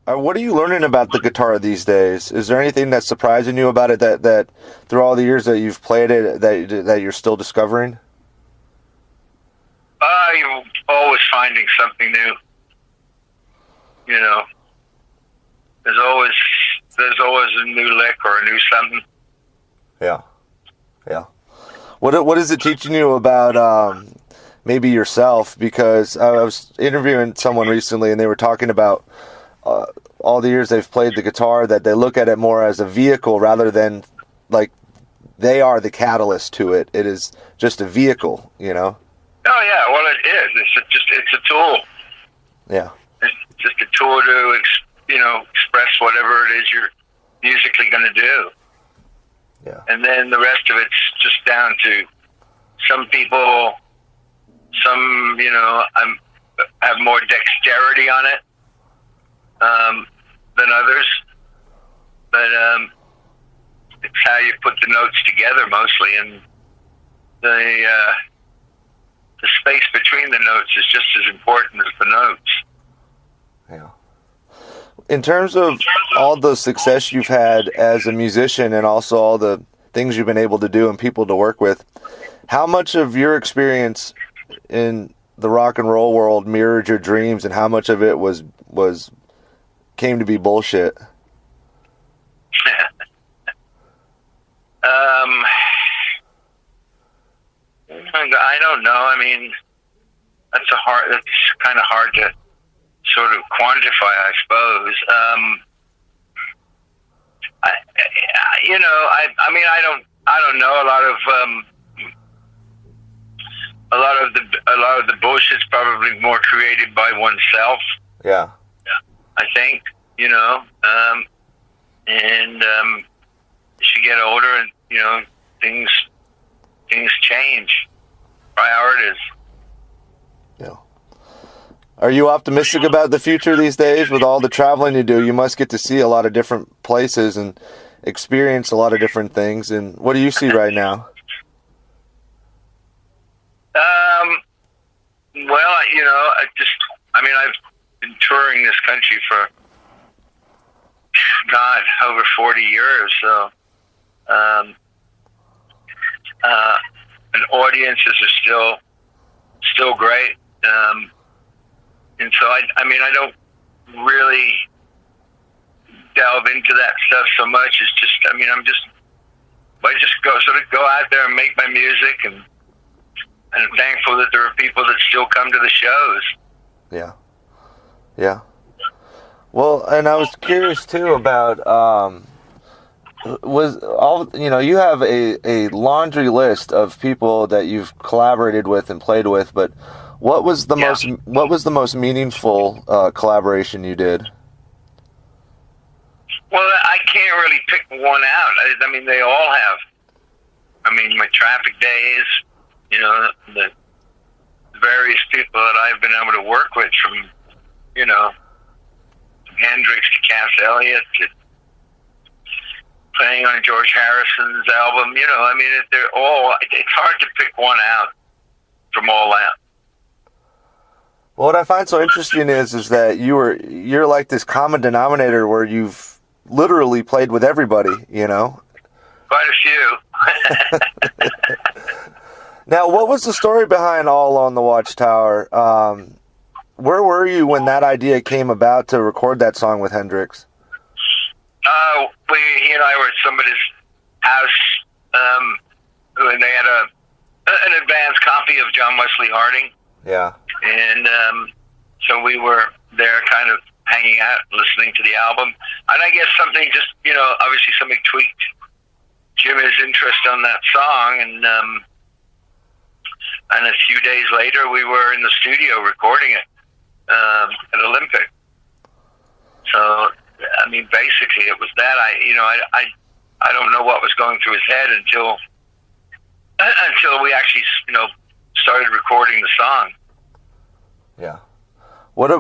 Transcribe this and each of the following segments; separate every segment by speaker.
Speaker 1: What are you learning about the guitar these days? Is there anything that's surprising you about it that through all the years that you've played it that you're still discovering?
Speaker 2: You're always finding something new. You know, there's always a new lick or a new something.
Speaker 1: Yeah, yeah. What is it teaching you about maybe yourself? Because I was interviewing someone recently, and they were talking about all the years they've played the guitar, that they look at it more as a vehicle rather than like they are the catalyst to it. It is just a vehicle, you know?
Speaker 2: Oh yeah, well it is. It's a tool.
Speaker 1: Yeah.
Speaker 2: It's just a tool to express whatever it is you're musically going to do.
Speaker 1: Yeah.
Speaker 2: And then the rest of it's just down to some people. Some have more dexterity on it than others, but it's how you put the notes together mostly, and the space between the notes is just as important as the notes.
Speaker 1: Yeah. In terms of all the success you've had as a musician and also all the things you've been able to do and people to work with, how much of your experience in the rock and roll world mirrored your dreams, and how much of it was came to be bullshit?
Speaker 2: I don't know. I mean, that's kind of hard to sort of quantify, I suppose. I don't know. A lot of the bullshit's probably more created by oneself.
Speaker 1: Yeah.
Speaker 2: I think, and as you get older, and things change, priorities.
Speaker 1: Yeah. Are you optimistic about the future these days with all the traveling you do? You must get to see a lot of different places and experience a lot of different things. And what do you see right now?
Speaker 2: Well, I've been touring this country for, God, over 40 years. So, and audiences are still great. And so I don't really delve into that stuff so much. It's just, I just go out there and make my music, and I'm thankful that there are people that still come to the shows.
Speaker 1: Yeah. Yeah. Well, and I was curious too about, you have a laundry list of people that you've collaborated with and played with, but what was the most meaningful collaboration you did?
Speaker 2: Well, I can't really pick one out. They all have. My Traffic Days, the various people that I've been able to work with, from Hendrix to Cass Elliot to playing on George Harrison's album. They're all. It's hard to pick one out from all that.
Speaker 1: Well, what I find so interesting is that you're like this common denominator where you've literally played with everybody,
Speaker 2: Quite a few.
Speaker 1: Now, what was the story behind Along The Watchtower? Where were you when that idea came about to record that song with Hendrix?
Speaker 2: He and I were at somebody's house, and they had an advance copy of John Wesley Harding.
Speaker 1: Yeah.
Speaker 2: And so we were there kind of hanging out, listening to the album. And I guess something just, obviously something tweaked Jimmy's interest on that song. And a few days later, we were in the studio recording it at Olympic. So, basically it was that. I don't know what was going through his head until we actually, started recording the song.
Speaker 1: Yeah. What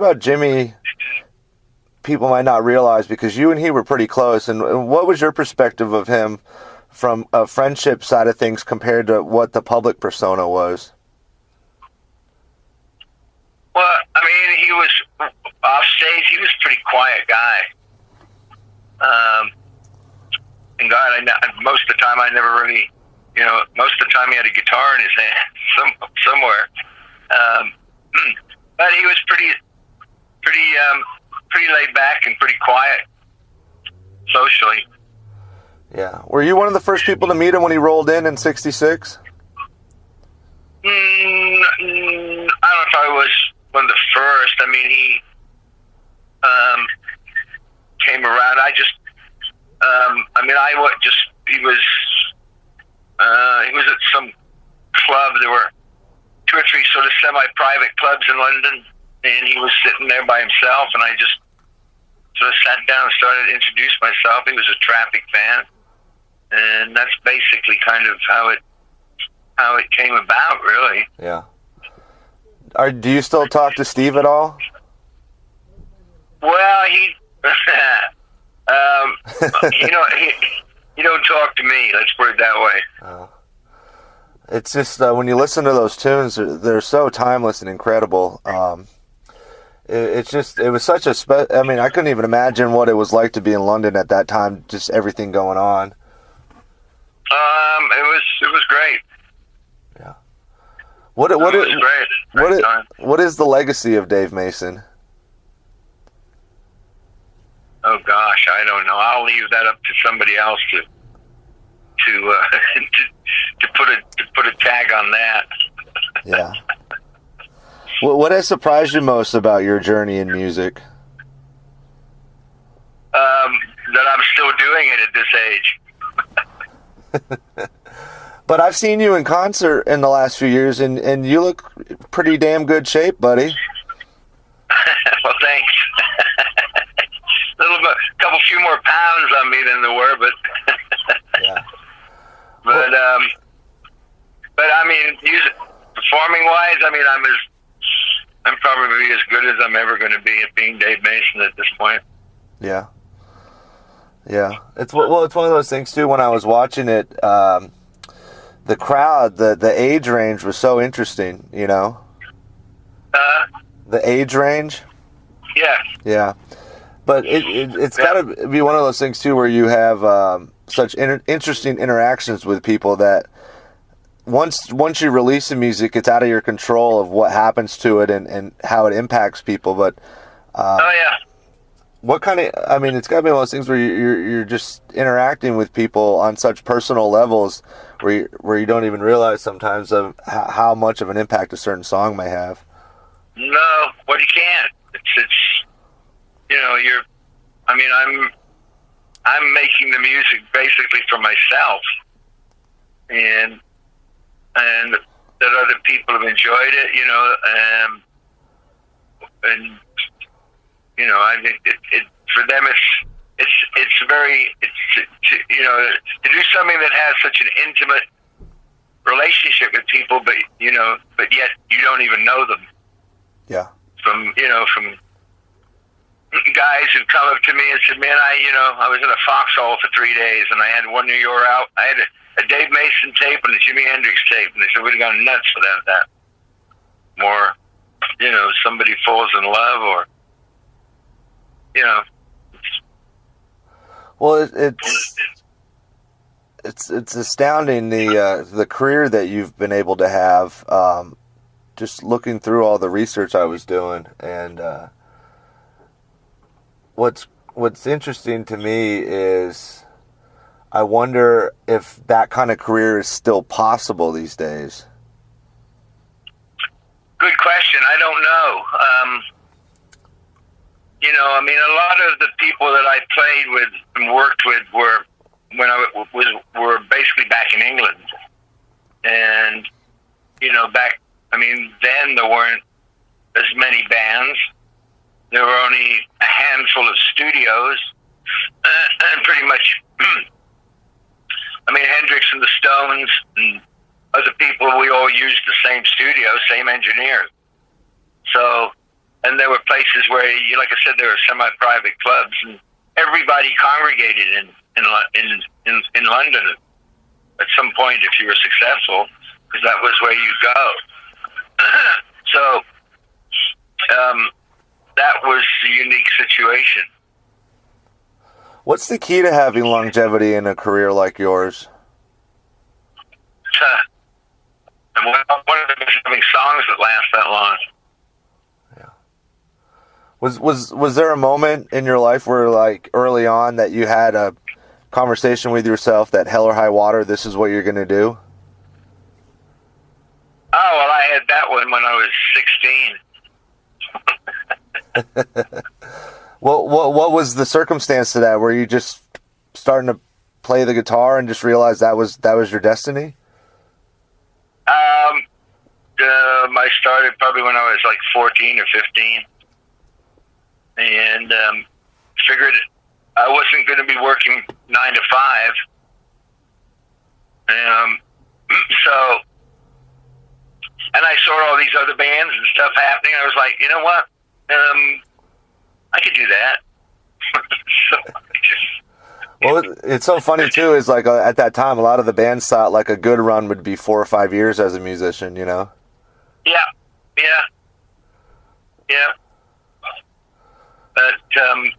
Speaker 1: about Jimmy? People might not realize, because you and he were pretty close. And what was your perspective of him from a friendship side of things compared to what the public persona was?
Speaker 2: Well, he was off stage, he was a pretty quiet guy. And God, most of the time I never really, most of the time he had a guitar in his hand somewhere. But he was pretty laid back and pretty quiet socially.
Speaker 1: Yeah. Were you one of the first people to meet him when he rolled in '66?
Speaker 2: I don't know if I was one of the first. I mean, he came around. He was at some club. There were 2 or 3 sort of semi-private clubs in London, and he was sitting there by himself, and I just sort of sat down and started to introduce myself. He was a Traffic fan, and that's basically kind of how it came about, really.
Speaker 1: Yeah. Do you still talk to Steve at all?
Speaker 2: Well, he don't talk to me. Let's put it that way.
Speaker 1: It's just when you listen to those tunes, they're so timeless and incredible. It was such a I mean, I couldn't even imagine what it was like to be in London at that time. Just everything going on.
Speaker 2: It was great.
Speaker 1: Yeah. What is the legacy of Dave Mason?
Speaker 2: Oh gosh, I don't know. I'll leave that up to somebody else to put a tag on that.
Speaker 1: Yeah. What has surprised you most about your journey in music?
Speaker 2: That I'm still doing it at this age.
Speaker 1: But I've seen you in concert in the last few years, and you look pretty damn good shape, buddy.
Speaker 2: Well, thanks. A couple few more pounds on me than there were, but
Speaker 1: yeah.
Speaker 2: But I mean, performing wise, I mean, I'm probably as good as I'm ever going to be at being Dave Mason at this point.
Speaker 1: Yeah. Yeah. It's one of those things too. When I was watching it, the crowd, the age range was so interesting. The age range.
Speaker 2: Yeah.
Speaker 1: Yeah. But it's got to be one of those things too, where you have such interesting interactions with people that once you release the music, it's out of your control of what happens to it and how it impacts people. But
Speaker 2: oh yeah,
Speaker 1: what kind of? I mean, it's got to be one of those things where you're just interacting with people on such personal levels where you don't even realize sometimes of how much of an impact a certain song may have.
Speaker 2: No, well, you can't. It's I'm making the music basically for myself, and that other people have enjoyed it, and I think it for them it's very to do something that has such an intimate relationship with people, but yet you don't even know them.
Speaker 1: Yeah.
Speaker 2: From guys who come up to me and said, "Man, I was in a foxhole for 3 days, and I had one New York out. I had a Dave Mason tape and a Jimi Hendrix tape, and they said we'd have gone nuts for that. More, somebody falls in love, or
Speaker 1: Well, it's astounding the career that you've been able to have. Just looking through all the research I was doing, and what's interesting to me is I wonder if that kind of career is still possible these days.
Speaker 2: Good question. I don't know. I mean, a lot of the people that I played with and worked with were basically back in England, and then there weren't as many bands. There were only a handful of studios, and pretty much, Hendrix and the Stones and other people, we all used the same studio, same engineers. So, and there were places where, like I said, there were semi-private clubs, and everybody congregated in London at some point if you were successful, because that was where you'd go. So, that was a unique situation.
Speaker 1: What's the key to having longevity in a career like yours?
Speaker 2: And one of them is having songs that last that long.
Speaker 1: Yeah. Was there a moment in your life where, like, early on that you had a conversation with yourself that hell or high water, this is what you're going to do?
Speaker 2: Oh, well, I had that one when I was 16.
Speaker 1: Well, what was the circumstance to that? Were you just starting to play the guitar and just realized that was your destiny?
Speaker 2: I started probably when I was like 14 or 15, and figured I wasn't going to be working 9 to 5. So, and I saw all these other bands and stuff happening. I was like, you know what? I could do that. So
Speaker 1: Well, it's so funny too. Is like at that time, a lot of the bands thought like a good run would be 4 or 5 years as a musician. You know.
Speaker 2: Yeah. But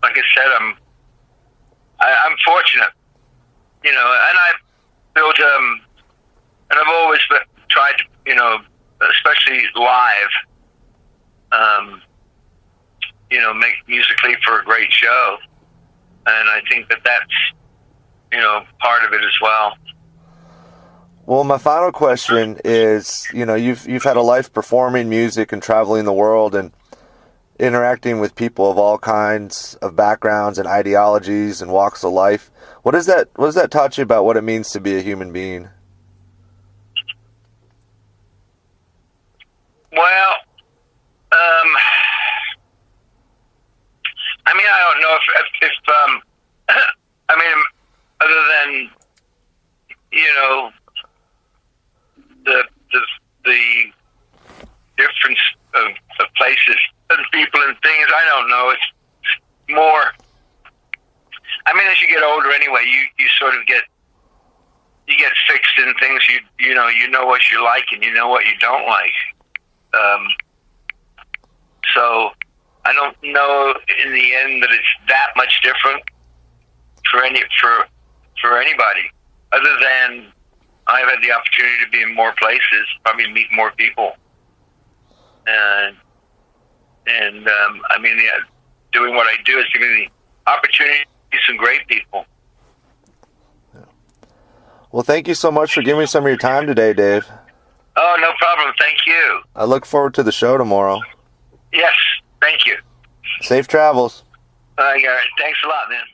Speaker 2: like I said, I'm fortunate, you know, and I built and I've always tried to, you know, especially live, you know, make musically for a great show, and I think that's, you know, part of it as well.
Speaker 1: Well, my final question is, you know, you've had a life performing music and traveling the world and interacting with people of all kinds of backgrounds and ideologies and walks of life. What does that taught you about what it means to be a human being?
Speaker 2: Well, I mean, I don't know if I mean, other than, you know, the difference of places and people and things, I don't know. It's more, I mean, as you get older anyway, you sort of get fixed in things. You know what you like and you know what you don't like. So I don't know in the end that it's that much different for anybody, other than I've had the opportunity to be in more places, probably meet more people, and I mean, doing what I do is giving me the opportunity to meet some great people.
Speaker 1: Well, thank you so much for giving me some of your time today, Dave.
Speaker 2: Oh, no problem. Thank you.
Speaker 1: I look forward to the show tomorrow.
Speaker 2: Yes, thank you.
Speaker 1: Safe travels.
Speaker 2: All right, thanks a lot, man.